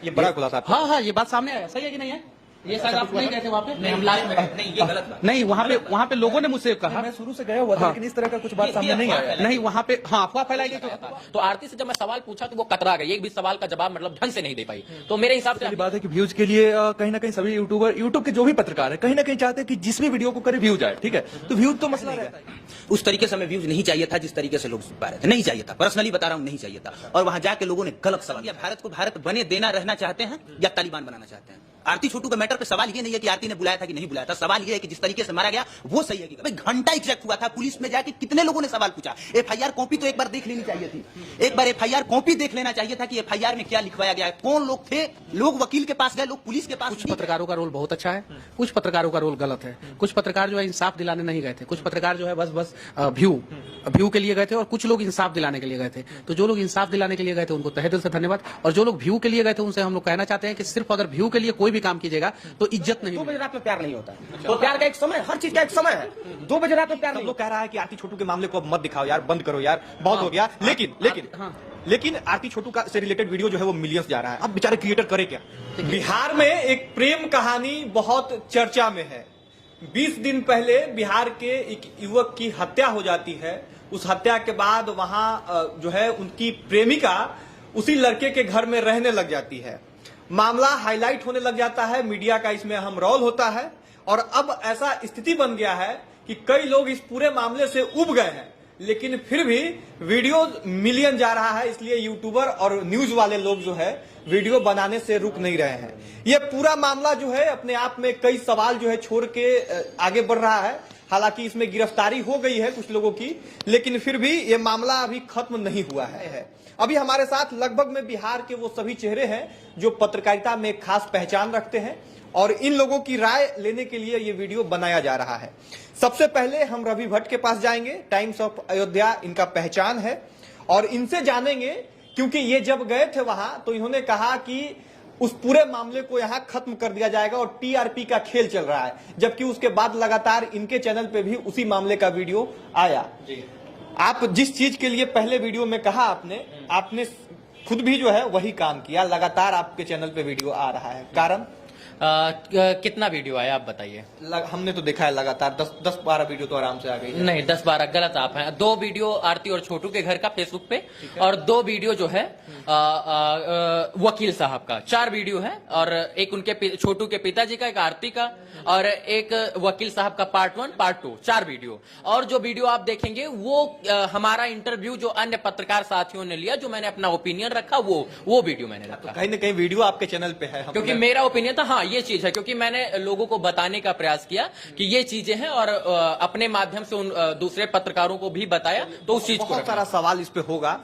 ये बड़ा खुलासा। हाँ हाँ, ये बात सामने आया, सही है कि नहीं है? ये शायद आप नहीं गए थे वहाँ पे? नहीं, हम लाइव में नहीं, ये गलत बात नहीं। वहाँ पे लोगों ने मुझसे कहा, मैं शुरू से गया हुआ था, लेकिन इस तरह का कुछ बात सामने नहीं आया। नहीं, वहाँ पे हाँ अफवाह फैलाई गई। तो आरती से जब मैं सवाल पूछा तो वो कतरा गई, एक भी सवाल का जवाब मतलब ढंग से नहीं दे पाई। तो मेरे हिसाब से बात है कि व्यूज के लिए कहीं ना कहीं सभी यूट्यूब के जो भी पत्रकार है कहीं ना कहीं चाहते हैं कि जिस भी वीडियो को करे व्यूज आए, ठीक है? तो व्यूज तो मसला रहता है। उस तरीके से हमें व्यूज नहीं चाहिए था जिस तरीके से लोग पा रहे थे, नहीं चाहिए था, पर्सनली बता रहा हूं, नहीं चाहिए था। और वहां जाके लोगों ने गलत सवाल किया। भारत को भारत बने देना रहना चाहते हैं या तालिबान बनाना चाहते हैं? आरती छोटू के मैटर पे सवाल ये नहीं है कि आरती ने बुलाया था कि नहीं बुलाया था, सवाल ये है कि जिस तरीके से मारा गया वो सही है कि भाई घंटा एग्जैक्ट हुआ था, पुलिस में जाके कितने लोगों ने सवाल पूछा। एफआईआर कॉपी तो एक बार देख लेनी चाहिए थी, एक बार एफआईआर कॉपी देख लेना चाहिए था कि एफआईआर में क्या लिखवाया गया है, कौन लोग थे। लोग वकील के पास गए, लोग पुलिस के पास। कुछ पत्रकारों का रोल बहुत अच्छा है, कुछ पत्रकारों का रोल गलत है। कुछ पत्रकार जो है इंसाफ दिलाने नहीं गए थे, कुछ पत्रकार जो है बस व्यू के लिए गए थे, और कुछ लोग इंसाफ दिलाने के लिए गए थे। तो जो लोग इंसाफ दिलाने के लिए गए थे उनको तहे दिल से धन्यवाद, और जो लोग व्यू के लिए गए थे उनसे हम लोग कहना चाहते हैं कि सिर्फ अगर व्यू के लिए कोई भी काम कीजिएगा तो इज्जत नहीं। 2 बजे रात में प्यार नहीं होता है, तो प्यार का एक समय, हर चीज का एक समय है। 2 बजे रात में प्यार नहीं। लोग कह रहा है कि आरती छोटू के मामले को अब मत दिखाओ यार, बंद करो यार, बहुत हो गया। लेकिन आरती छोटू का से रिलेटेड वीडियो जो है वो मिलियंस जा रहा है। अब बेचारे क्रिएटर करे क्या? बिहार में एक प्रेम कहानी बहुत चर्चा में है। 20 दिन पहले बिहार के एक युवक की हत्या हो जाती है। उस हत्या के बाद वहां जो है उनकी प्रेमिका उसी लड़के के घर में रहने लग जाती है। मामला हाईलाइट होने लग जाता है, मीडिया का इसमें अहम रोल होता है, और अब ऐसा स्थिति बन गया है कि कई लोग इस पूरे मामले से उब गए हैं, लेकिन फिर भी वीडियो मिलियन जा रहा है, इसलिए यूट्यूबर और न्यूज वाले लोग जो है वीडियो बनाने से रुक नहीं रहे हैं। यह पूरा मामला जो है अपने आप में कई सवाल जो है छोड़ के आगे बढ़ रहा है। हालांकि इसमें गिरफ्तारी हो गई है कुछ लोगों की, लेकिन फिर भी ये मामला अभी खत्म नहीं हुआ है। अभी हमारे साथ लगभग में बिहार के वो सभी चेहरे हैं जो पत्रकारिता में एक खास पहचान रखते हैं, और इन लोगों की राय लेने के लिए ये वीडियो बनाया जा रहा है। सबसे पहले हम रवि भट्ट के पास जाएंगे, टाइम्स ऑफ अयोध्या इनका पहचान है, और इनसे जानेंगे, क्योंकि ये जब गए थे वहां तो इन्होंने कहा कि उस पूरे मामले को यहां खत्म कर दिया जाएगा और टीआरपी का खेल चल रहा है, जबकि उसके बाद लगातार इनके चैनल पे भी उसी मामले का वीडियो आया। आप जिस चीज के लिए पहले वीडियो में कहा आपने खुद भी जो है वही काम किया, लगातार आपके चैनल पे वीडियो आ रहा है, कारण कितना वीडियो आया आप बताइए? हमने तो देखा है लगातार 10-12 वीडियो तो आराम से आ गई है। नहीं, 10-12 गलत आप हैं। 2 वीडियो आरती और छोटू के घर का फेसबुक पे, और 2 वीडियो जो है वकील साहब का। 4 वीडियो है, और एक उनके छोटू के पिताजी का, एक आरती का, और एक वकील साहब का पार्ट 1 पार्ट 2, 4 वीडियो। और जो वीडियो आप देखेंगे वो हमारा इंटरव्यू जो अन्य पत्रकार साथियों ने लिया, जो मैंने अपना ओपिनियन रखा, वो वीडियो मैंने रखा। कहीं ना कहीं वीडियो आपके चैनल पे है, क्योंकि मेरा ओपिनियन था, हाँ ये चीज है, क्योंकि मैंने लोगों को बताने का प्रयास किया कि ये चीजें हैं, और अपने माध्यम से उन दूसरे पत्रकारों को भी बताया, तो उस चीज को बहुत सारा सवाल इस पे होगा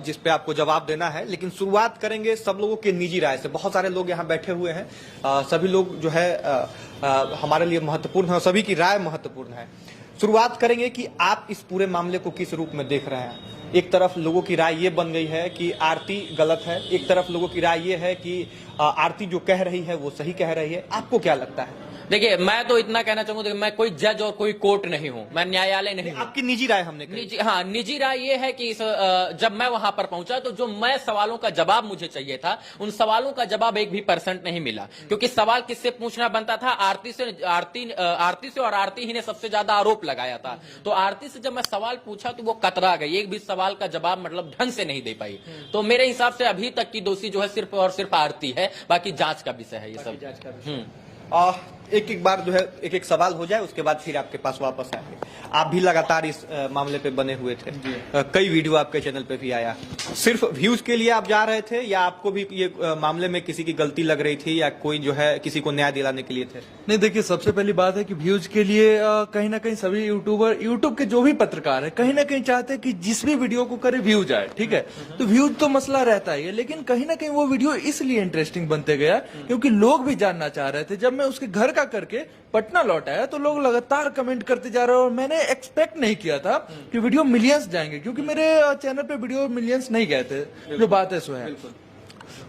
जिस पे आपको जवाब देना है, लेकिन शुरुआत करेंगे सब लोगों के निजी राय से। बहुत सारे लोग यहाँ बैठे हुए हैं, सभी लोग जो है हमारे लिए महत्वपूर्ण है, सभी की राय महत्वपूर्ण है। शुरुआत करेंगे कि आप इस पूरे मामले को किस रूप में देख रहे हैं। एक तरफ लोगों की राय ये बन गई है कि आरती गलत है, एक तरफ लोगों की राय ये है कि आरती जो कह रही है वो सही कह रही है। आपको क्या लगता है? देखिए, मैं तो इतना कहना चाहूंगा कि मैं कोई जज और कोई कोर्ट नहीं हूं, मैं न्यायालय नहीं हूं। आपकी निजी राय हमने निजी राय ये है कि जब मैं वहां पर पहुंचा तो जो मैं सवालों का जवाब मुझे चाहिए था, उन सवालों का जवाब 1% नहीं मिला। क्योंकि सवाल किससे पूछना बनता था? आरती से, और आरती ही ने सबसे ज्यादा आरोप लगाया था। तो आरती से जब मैं सवाल पूछा तो वो कतरा गई, एक भी सवाल का जवाब मतलब ढंग से नहीं दे पाई। तो मेरे हिसाब से अभी तक की दोषी जो है सिर्फ और सिर्फ आरती है, बाकी जांच का विषय है ये सब। एक बार जो है एक सवाल हो जाए, उसके बाद फिर आपके पास वापस आएंगे। आप भी लगातार इस मामले पे बने हुए थे, कई वीडियो आपके चैनल पे भी आया। सिर्फ व्यूज के लिए आप जा रहे थे, या आपको भी ये मामले में किसी की गलती लग रही थी, या कोई जो है किसी को न्याय दिलाने के लिए थे? नहीं, देखिए, सबसे पहली बात है कि व्यूज के लिए कहीं ना कहीं सभी यूट्यूब के जो भी पत्रकार है कहीं ना कहीं चाहते हैं कि जिस भी वीडियो को करे व्यूज आए, ठीक है? तो व्यूज तो मसला रहता है, लेकिन कहीं ना कहीं वो वीडियो इसलिए इंटरेस्टिंग बनते गया क्योंकि लोग भी जानना चाह रहे थे। जब मैं उसके घर का करके पटना लौट आया तो लोग लगातार कमेंट करते जा रहे हैं, और मैंने एक्सपेक्ट नहीं किया था कि वीडियो मिलियंस जाएंगे, क्योंकि मेरे चैनल पे वीडियो मिलियंस नहीं गए थे। जो बात है सो है।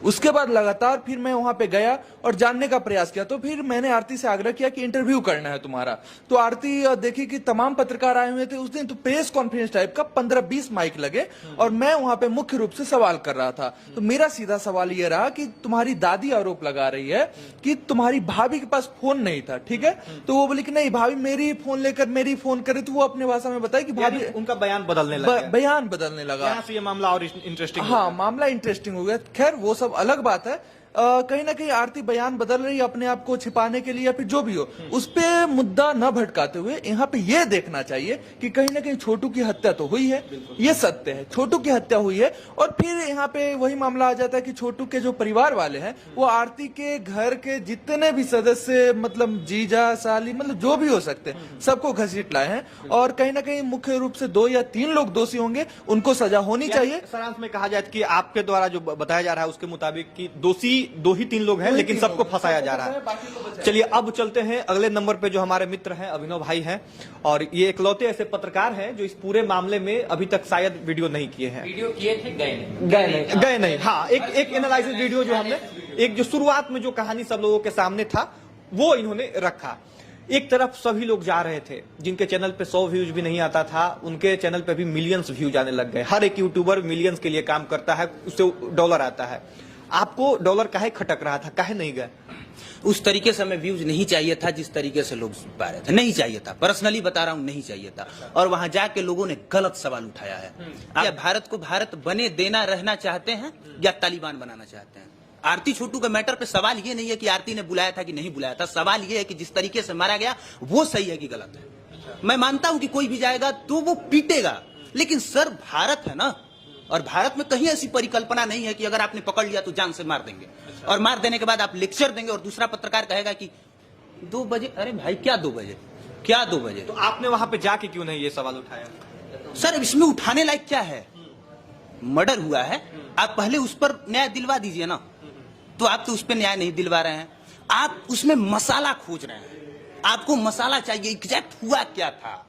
उसके बाद लगातार फिर मैं वहां पे गया और जानने का प्रयास किया। तो फिर मैंने आरती से आग्रह किया कि इंटरव्यू करना है तुम्हारा। तो आरती देखी कि तमाम पत्रकार आए हुए थे उस दिन, तो प्रेस कॉन्फ्रेंस टाइप का 15-20 माइक लगे और मैं वहां पे मुख्य रूप से सवाल कर रहा था। तो मेरा सीधा सवाल ये रहा कि तुम्हारी दादी आरोप लगा रही है कि तुम्हारी भाभी के पास फोन नहीं था, ठीक है। तो वो बोली कि नहीं, भाभी मेरी फोन लेकर मेरी फोन करे। तो वो अपने भाषा में बताया कि भाभी, उनका बयान बदलने लगा। बयान बदलने लगा। यहाँ से ये मामला और इंटरेस्टिंग। हाँ, मामला इंटरेस्टिंग हो गया। खैर वो सब अलग बात है। कहीं ना कहीं आरती बयान बदल रही है अपने आप को छिपाने के लिए या फिर जो भी हो, उस पे मुद्दा न भटकाते हुए यहाँ पे ये देखना चाहिए कि कहीं ना कहीं छोटू की हत्या तो हुई है, ये सत्य है, छोटू की हत्या हुई है। और फिर यहाँ पे वही मामला आ जाता है कि छोटू के जो परिवार वाले हैं वो आरती के घर के जितने भी सदस्य, मतलब जीजा साली, मतलब जो भी हो सकते हैं, सबको घसीट लाए हैं। और कहीं ना कहीं मुख्य रूप से 2 या 3 लोग दोषी होंगे, उनको सजा होनी चाहिए। सारांश में कहा जाए कि आपके द्वारा जो बताया जा रहा है उसके मुताबिक कि दोषी 2 ही 3 लोग हैं, लेकिन सबको फंसाया जा रहा है। चलिए अब चलते हैं अगले नंबर पे, जो हमारे मित्र हैं अभिनव भाई हैं, और ये इकलौते ऐसे पत्रकार हैं जो इस पूरे मामले में अभी तक शायद वीडियो नहीं किए हैं। वीडियो किए थे, गए नहीं। हाँ, एक एनालिसिस वीडियो जो हमने, एक जो शुरुआत में जो कहानी सब लोगों के सामने था वो इन्होंने रखा। एक तरफ सभी लोग जा रहे थे जिनके चैनल पे 100 व्यूज भी नहीं आता था, उनके चैनल पे भी मिलियंस व्यूज आने लग गए। हर एक यूट्यूबर मिलियंस के लिए काम करता है, उससे डॉलर आता है। आपको डॉलर काहे खटक रहा था, काहे नहीं गए? उस तरीके से हमें व्यूज नहीं चाहिए था जिस तरीके से लोग पा रहे थे, नहीं चाहिए था। पर्सनली बता रहा हूं, नहीं चाहिए था। और वहां जाके लोगों ने गलत सवाल उठाया है। क्या भारत को भारत बने देना रहना चाहते हैं या तालिबान बनाना चाहते हैं? आरती छोटू के मैटर पे सवाल ये नहीं है कि आरती ने बुलाया था कि नहीं बुलाया था। सवाल ये है कि जिस तरीके से मारा गया वो सही है कि गलत है। मैं मानता हूं कि कोई भी जाएगा तो वो पीटेगा, लेकिन सर भारत है ना, और भारत में कहीं ऐसी परिकल्पना नहीं है कि अगर आपने पकड़ लिया तो जान से मार देंगे, और मार देने के बाद आप लेक्चर देंगे और दूसरा पत्रकार कहेगा कि 2 बजे। अरे भाई क्या 2 बजे, क्या 2 बजे? तो आपने वहां पे जाके क्यों नहीं ये सवाल उठाया? सर इसमें उठाने लायक क्या है? मर्डर हुआ है, आप पहले उस पर न्याय दिलवा दीजिए ना। तो आप तो उस पर न्याय नहीं दिलवा रहे हैं, आप उसमें मसाला खोज रहे हैं। आपको मसाला चाहिए, एग्जैक्ट हुआ क्या था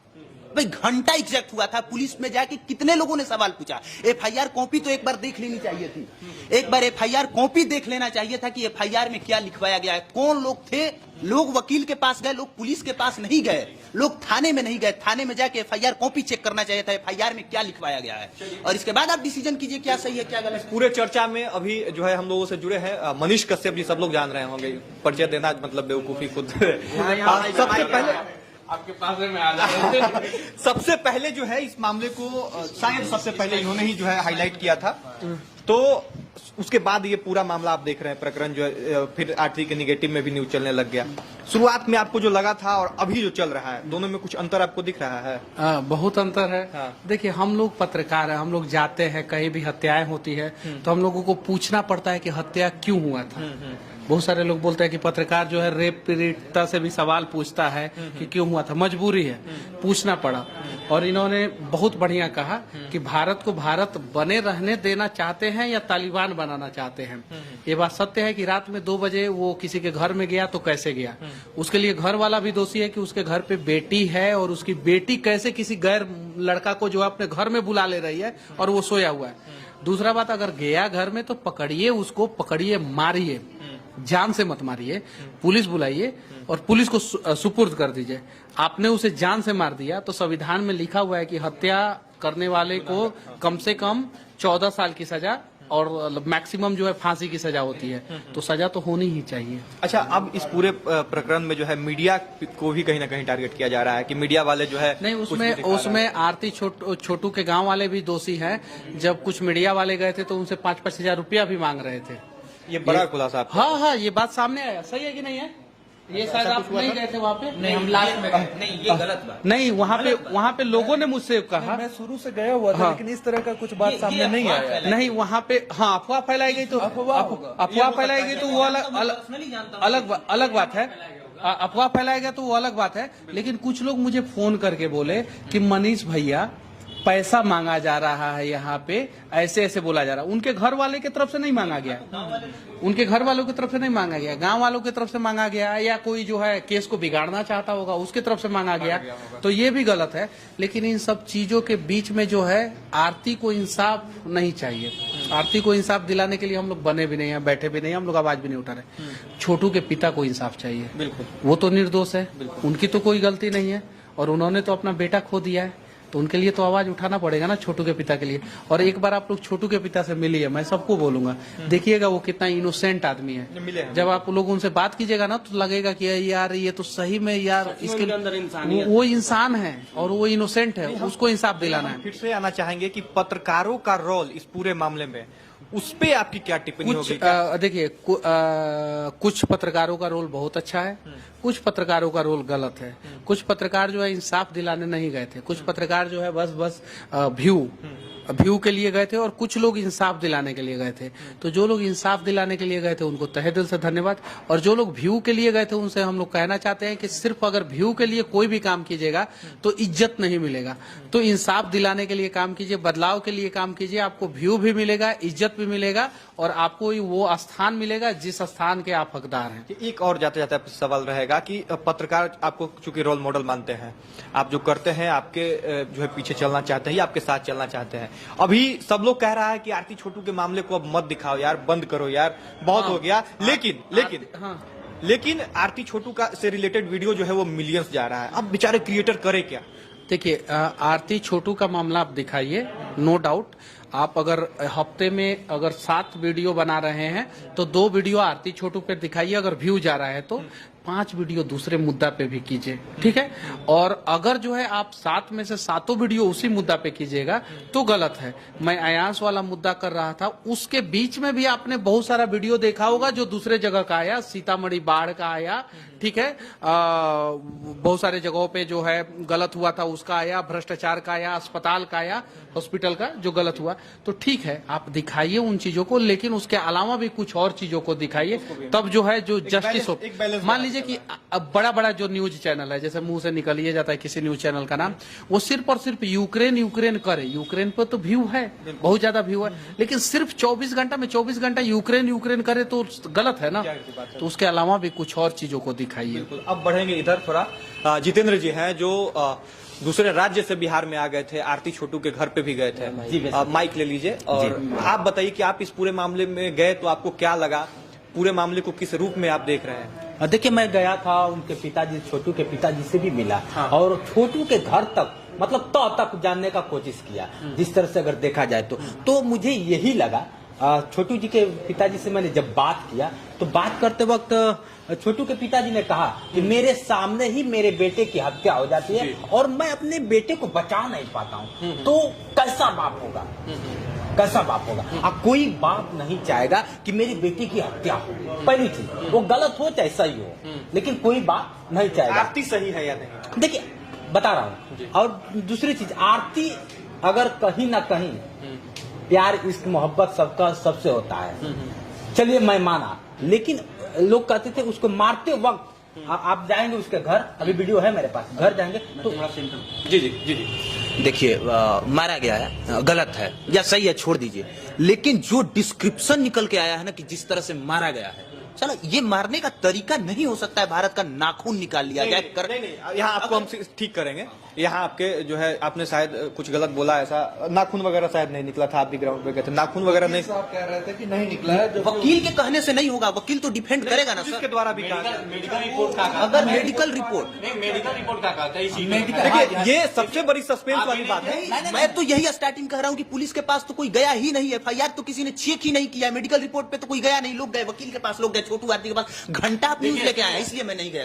भाई? घंटा एग्जैक्ट हुआ था। पुलिस में जाके कितने लोगों ने सवाल पूछा? एफआईआर कॉपी तो एक बार देख लेनी चाहिए थी। एक बार एफआईआर कॉपी देख लेना चाहिए था कि एफआईआर में क्या लिखवाया गया है, कौन लोग थे। लोग वकील के पास गए, लोग पुलिस के पास नहीं गए, लोग थाने में नहीं गए। थाने में जाके एफआईआर कॉपी चेक करना चाहिए था, एफआईआर में क्या लिखवाया गया है, और इसके बाद आप डिसीजन कीजिए क्या सही है क्या गलत। पूरे चर्चा में अभी जो है हम लोगों से जुड़े हैं मनीष कश्यप जी, सब लोग जान रहे होंगे, परिचय देना मतलब बेवकूफी खुद। सबसे पहले आपके पास में आ जाए। सबसे पहले जो है इस मामले को शायद सबसे पहले इन्होंने ही जो है हाईलाइट किया था। तो उसके बाद ये पूरा मामला आप देख रहे हैं, प्रकरण जो है फिर आरती के निगेटिव में भी न्यूज चलने लग गया। शुरुआत में आपको जो लगा था और अभी जो चल रहा है, दोनों में कुछ अंतर आपको दिख रहा है? बहुत अंतर है। हाँ। देखिए हम लोग पत्रकार हैं, हम लोग जाते हैं, कहीं भी हत्याएं होती है तो हम लोगों को पूछना पड़ता है कि हत्या क्यों हुआ था। बहुत सारे लोग बोलते हैं कि पत्रकार जो है रेप पीड़िता से भी सवाल पूछता है कि क्यों हुआ था, मजबूरी है, पूछना पड़ा। और इन्होंने बहुत बढ़िया कहा कि भारत को भारत बने रहने देना चाहते हैं या तालिबान बनाना चाहते हैं। ये बात सत्य है कि रात में 2 बजे वो किसी के घर में गया तो कैसे गया, उसके लिए घर वाला भी दोषी है कि उसके घर पे बेटी है और उसकी बेटी कैसे किसी गैर लड़का को जो अपने घर में बुला ले रही है और वो सोया हुआ है। दूसरा बात, अगर गया घर में तो पकड़िए उसको, पकड़िए मारिए, जान से मत मारिए, पुलिस बुलाइए और पुलिस को सुपुर्द कर दीजिए। आपने उसे जान से मार दिया तो संविधान में लिखा हुआ है कि हत्या करने वाले को कम से कम 14 साल की सजा और मैक्सिमम जो है फांसी की सजा होती है, तो सजा तो होनी ही चाहिए। अच्छा, अब इस पूरे प्रकरण में जो है मीडिया को भी कहीं ना कहीं टारगेट किया जा रहा है कि मीडिया वाले जो है नहीं, उसमें आरती छोटू के गांव वाले भी दोषी हैं। जब कुछ मीडिया वाले गए थे तो उनसे 5-5 हजार रुपया भी मांग रहे थे। ये बड़ा खुलासा। हाँ, ये बात सामने आया। सही है कि नहीं है? ये शायद आप नहीं गए थे वहाँ पे? नहीं, हम लास्ट में गए। नहीं, ये गलत बात। नहीं, वहाँ पे लोगों ने मुझसे कहा। मैं शुरू से गया हुआ था, हाँ। लेकिन इस तरह का कुछ बात सामने नहीं आया। नहीं, वहाँ पे हाँ अफवाह फैलाई गई तो अफवाह फैलाई गई तो वो अलग बात है। अफवाह फैलाएगा तो वो अलग बात है। लेकिन कुछ लोग मुझे फोन करके बोले कि मनीष भैया पैसा मांगा जा रहा है, यहाँ पे ऐसे ऐसे बोला जा रहा है। उनके घर वाले की तरफ से नहीं मांगा गया, उनके घर वालों की तरफ से नहीं मांगा गया, गांव वालों की तरफ से मांगा गया, या कोई जो है केस को बिगाड़ना चाहता होगा उसकी तरफ से मांगा गया, तो ये भी गलत है। लेकिन इन सब चीजों के बीच में जो है आरती को इंसाफ नहीं चाहिए। आरती को इंसाफ दिलाने के लिए हम लोग बने भी नहीं हैं, बैठे भी नहीं हैं, हम लोग आवाज भी नहीं उठा रहे। छोटू के पिता को इंसाफ चाहिए, बिल्कुल। वो तो निर्दोष है, उनकी तो कोई गलती नहीं है और उन्होंने तो अपना बेटा खो दिया है, तो उनके लिए तो आवाज उठाना पड़ेगा ना, छोटू के पिता के लिए। और एक बार आप लोग छोटू के पिता से मिलिए, मैं सबको बोलूंगा, देखिएगा वो कितना इनोसेंट आदमी मिले है। हैं। जब आप लोग उनसे बात कीजिएगा ना तो लगेगा कि यार ये तो सही में यार इसके वो इंसान है और वो इनोसेंट है, उसको इंसाफ दिलाना है। फिर से आना चाहेंगे कि पत्रकारों का रोल इस पूरे मामले में, उस पे आपकी क्या टिप्पणी कुछ होगी? देखिए कुछ पत्रकारों का रोल बहुत अच्छा है, कुछ पत्रकारों का रोल गलत है। कुछ पत्रकार जो है इंसाफ दिलाने नहीं गए थे, कुछ पत्रकार जो है बस व्यू के लिए गए थे और कुछ लोग इंसाफ दिलाने के लिए गए थे। तो जो लोग इंसाफ दिलाने के लिए गए थे उनको तहे दिल से धन्यवाद, और जो लोग व्यू के लिए गए थे उनसे हम लोग कहना चाहते हैं कि सिर्फ अगर व्यू के लिए कोई भी काम कीजिएगा तो इज्जत नहीं मिलेगा। तो इंसाफ दिलाने के लिए काम कीजिए, बदलाव के लिए काम कीजिए, आपको व्यू भी मिलेगा, इज्जत भी मिलेगा और आपको वो स्थान मिलेगा जिस स्थान के आप हकदार हैं। एक और जाते जाते आपसे सवाल रहेगा कि पत्रकार आपको चूंकि रोल मॉडल मानते हैं, आप जो करते हैं आपके जो है पीछे चलना चाहते हैं या आपके साथ चलना चाहते हैं। अभी सब लोग कह रहा है कि आरती छोटू के मामले को अब मत दिखाओ यार, बंद करो यार, बहुत हो गया। लेकिन आरती छोटू का से रिलेटेड वीडियो जो है वो मिलियंस जा रहा है। अब बेचारे क्रिएटर करे क्या? देखिए आरती छोटू का मामला आप दिखाइए, नो डाउट। आप अगर हफ्ते में अगर 7 वीडियो बना रहे हैं तो 2 वीडियो आरती छोटू पे दिखाइए, अगर व्यू जा रहा है तो 5 वीडियो दूसरे मुद्दा पे भी कीजिए, ठीक है। और अगर जो है आप 7 में से 7 वीडियो उसी मुद्दा पे कीजिएगा तो गलत है। मैं अयांश वाला मुद्दा कर रहा था, उसके बीच में भी आपने बहुत सारा वीडियो देखा होगा जो दूसरे जगह का आया, सीतामढ़ी बाढ़ का आया, ठीक है, बहुत सारे जगहों पे जो है गलत हुआ था उसका आया, भ्रष्टाचार का आया, अस्पताल का आया, हॉस्पिटल का जो गलत हुआ। तो ठीक है आप दिखाइए उन चीजों को, लेकिन उसके अलावा भी कुछ और चीजों को दिखाइए, तब जो है जो जस्टिस हो। मान लीजिए कि अब बड़ा बड़ा जो न्यूज चैनल है, जैसे मुंह से निकल ही जाता है किसी न्यूज चैनल का नाम, वो सिर्फ और सिर्फ यूक्रेन करे, यूक्रेन पर तो व्यू है, बहुत ज्यादा व्यू है, लेकिन सिर्फ 24 घंटा में 24 घंटा यूक्रेन करे तो गलत है ना। तो उसके अलावा भी कुछ और चीजों को दिखाइए। बिल्कुल। अब बढ़ेंगे इधर थोड़ा। जितेंद्र जी हैं जो दूसरे राज्य से बिहार में आ गए थे, आरती छोटू के घर पे भी गए थे। माइक ले लीजिए और आप बताइए कि आप इस पूरे मामले में गए तो आपको क्या लगा, पूरे मामले को किस रूप में आप देख रहे हैं? देखिए मैं गया था, उनके पिताजी, छोटू के पिताजी से भी मिला। हाँ। और छोटू के घर तक मतलब तक जानने का कोशिश किया। जिस तरह से अगर देखा जाए तो मुझे यही लगा, छोटू जी के पिताजी से मैंने जब बात किया तो बात करते वक्त छोटू के पिताजी ने कहा कि मेरे सामने ही मेरे बेटे की हत्या हो जाती है और मैं अपने बेटे को बचा नहीं पाता हूँ, तो कैसा बाप होगा, कैसा बाप होगा। कोई बाप नहीं चाहेगा कि मेरी बेटी की हत्या हो। पहली चीज, वो गलत हो चाहे सही हो, लेकिन कोई बाप नहीं चाहेगा। आरती सही है या नहीं? देखिए बता रहा हूँ। और दूसरी चीज, आरती अगर कहीं ना कहीं प्यार, इश्क, मोहब्बत सबका सबसे होता है, चलिए मैं माना, लेकिन लोग कहते थे उसको मारते वक्त आप जाएंगे उसके घर, अभी वीडियो है मेरे पास, घर जाएंगे तो जी देखिए मारा गया है, गलत है या सही है छोड़ दीजिए, लेकिन जो डिस्क्रिप्शन निकल के आया है ना कि जिस तरह से मारा गया है, चलो ये मारने का तरीका नहीं हो सकता है भारत का नाखून निकाल लिया जाए। नहीं, यहाँ आपको हम ठीक करेंगे। यहाँ आपके जो है आपने शायद कुछ गलत बोला, ऐसा नाखून वगैरह शायद नहीं निकला था, आप भी ग्राउंड पे गए थे, नाखून वगैरह नहीं कह रहे थे कि नहीं निकला है। वकील के कहने से नहीं होगा, वकील तो डिफेंड करेगा ना सर। के द्वारा भी मेडिकल रिपोर्ट का, अगर मेडिकल रिपोर्ट का देखिए, ये सबसे बड़ी सस्पेंस वाली बात है। मैं तो यही स्टार्टिंग कह रहा हूँ कि पुलिस के पास तो कोई गया ही नहीं, FIR तो किसी ने चेक ही नहीं किया, मेडिकल रिपोर्ट पे तो कोई गया नहीं, लोग गए वकील के पास, लोग गए छोटू आरती के पास, घंटा न्यूज लेके आया, इसलिए मैं नहीं गया।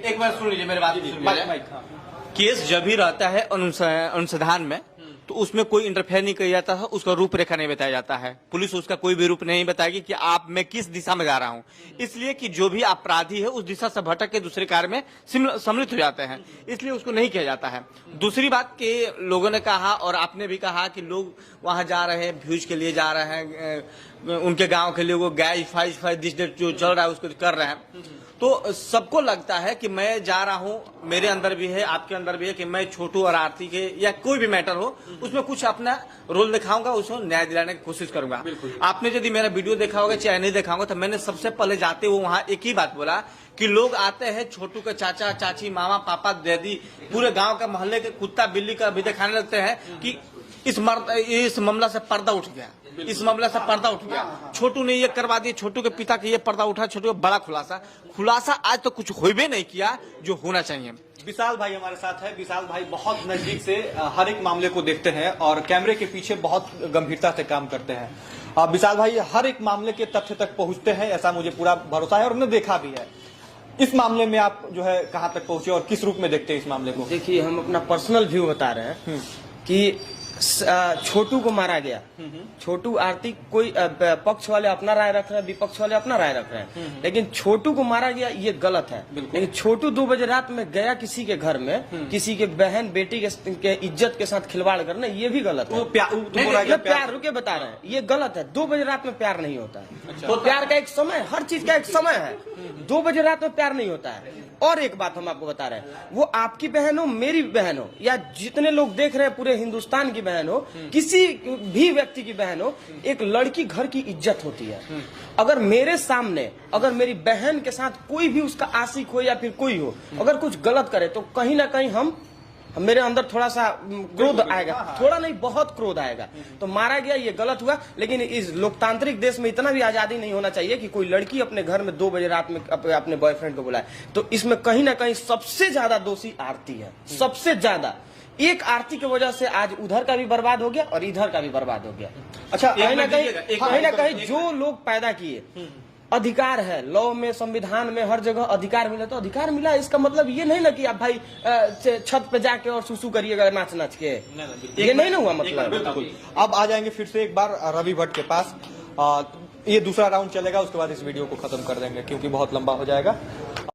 एक बार सुन लीजिए मेरी बात। केस जब भी रहता है अनुसंधान में तो उसमें कोई इंटरफेयर नहीं किया जाता है, उसका रूपरेखा नहीं बताया जाता है, पुलिस उसका कोई भी रूप नहीं बताएगी कि आप मैं किस दिशा में जा रहा हूं, इसलिए कि जो भी अपराधी है उस दिशा से भटक के दूसरे कार्य में सम्मिलित हो जाते हैं, इसलिए उसको नहीं किया जाता है। दूसरी बात कि लोगों ने कहा और आपने भी कहा कि लोग वहां जा रहे हैं, व्यूज के लिए जा रहे हैं, उनके गांव के लिए वो गैस फाइज जो चल रहा है उसको कर रहे हैं, तो सबको लगता है कि मैं जा रहा हूं, मेरे अंदर भी है, आपके अंदर भी है कि मैं छोटू और आरती के या कोई भी मैटर हो उसमें कुछ अपना रोल दिखाऊंगा, उसको न्याय दिलाने की कोशिश करूंगा। आपने यदि मेरा वीडियो देखा होगा चाहे नहीं देखा होगा, तो मैंने सबसे पहले जाते हुए वहां एक ही बात बोला कि लोग आते हैं, छोटू के चाचा चाची, मामा पापा, दादी, पूरे गांव का मोहल्ले के कुत्ता बिल्ली का भी दिखाने लगते हैं कि इस मामला से पर्दा उठ गया, इस मामला से पर्दा उठ गया। छोटू ने ये करवा दिया, छोटू के पिता का ये पर्दा उठा, छोटू का बड़ा खुलासा आज तो कुछ हो भी नहीं किया जो होना चाहिए। विशाल भाई हमारे साथ है। विशाल भाई बहुत नजदीक से हर एक मामले को देखते हैं और कैमरे के पीछे बहुत गंभीरता से काम करते हैं। विशाल भाई हर एक मामले के तथ्य तक पहुंचते हैं, ऐसा मुझे पूरा भरोसा है और हमने देखा भी है। इस मामले में आप जो है कहां तक पहुंचे और किस रूप में देखते हैं इस मामले को? देखिए, हम अपना पर्सनल व्यू बता रहे हैं कि छोटू को मारा गया। छोटू आरती कोई पक्ष वाले अपना राय रख रहे हैं, विपक्ष वाले अपना राय रख रहे हैं, लेकिन छोटू को मारा गया ये गलत है। लेकिन छोटू 2 बजे रात में गया किसी के घर में, किसी के बहन बेटी के इज्जत के साथ खिलवाड़ करना, ये भी गलत है। प्यार रुके बता रहे हैं, ये गलत है। 2 बजे रात में प्यार नहीं होता है। तो प्यार का एक समय, हर चीज का एक समय है। 2 बजे रात में प्यार नहीं होता है। और एक बात हम आपको बता रहे हैं, वो आपकी बहन हो, मेरी बहन हो, या जितने लोग देख रहे हैं पूरे हिंदुस्तान की बहन हो, किसी भी व्यक्ति की बहन हो, एक लड़की घर की इज्जत होती है। अगर मेरे सामने, अगर मेरी बहन के साथ कोई भी उसका आशिक हो या फिर कोई हो, अगर कुछ गलत करे तो कहीं ना कहीं मेरे अंदर थोड़ा सा क्रोध आएगा, थोड़ा नहीं बहुत क्रोध आएगा। तो मारा गया, ये गलत हुआ। लेकिन इस लोकतांत्रिक देश में इतना भी आजादी नहीं होना चाहिए कि कोई लड़की अपने घर में 2 बजे रात में अपने बॉयफ्रेंड को बुलाए। तो इसमें कहीं ना कहीं सबसे ज्यादा दोषी आरती है, सबसे ज्यादा। एक आरती की वजह से आज उधर का भी बर्बाद हो गया और इधर का भी बर्बाद हो गया। अच्छा, कहीं ना कहीं जो लोग पैदा किए, अधिकार है, लॉ में, संविधान में, हर जगह अधिकार मिला, तो अधिकार मिला। इसका मतलब ये नहीं ना कि आप भाई छत पे जाके और सुसु करिएगा नाच नाच के, ये नहीं ना हुआ मतलब। बिल्कुल। अब आ जाएंगे फिर से एक बार रवि भट्ट के पास। ये दूसरा राउंड चलेगा, उसके बाद इस वीडियो को खत्म कर देंगे क्योंकि बहुत लंबा हो जाएगा।